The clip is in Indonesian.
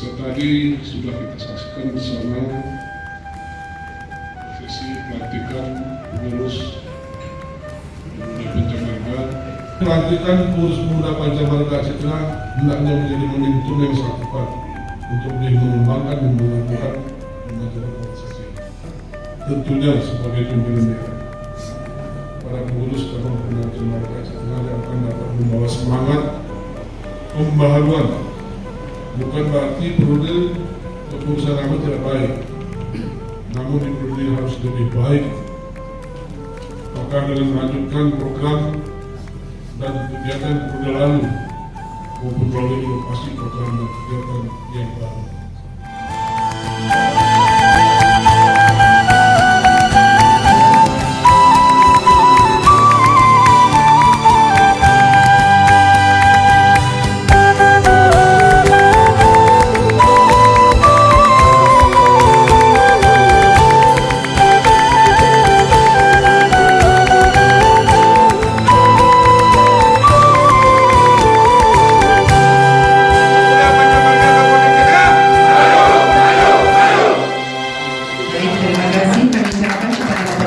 Tadi sudah kita saksikan bersama sesi pelantikan pengurus Pemuda Pancamarga. Pelantikan pengurus Pemuda Pancamarga Citra hendaknya menjadi momentum yang sangat tepat untuk mengembangkan dan melakukan pembelajaran organisasi. Tentunya sebagai pimpinan daerah, para pengurus Cabang Pemuda Pancamarga Citra akan dapat membawa semangat pembaharuan. Bukan berarti periode kepengurusan lama tidak baik, namun di periode harus lebih baik. Maka dengan melanjutkan program dan kegiatan periode lalu maupun melalui inovasi program dan kegiatan yang baru. Terima kasih kami ucapkan kepada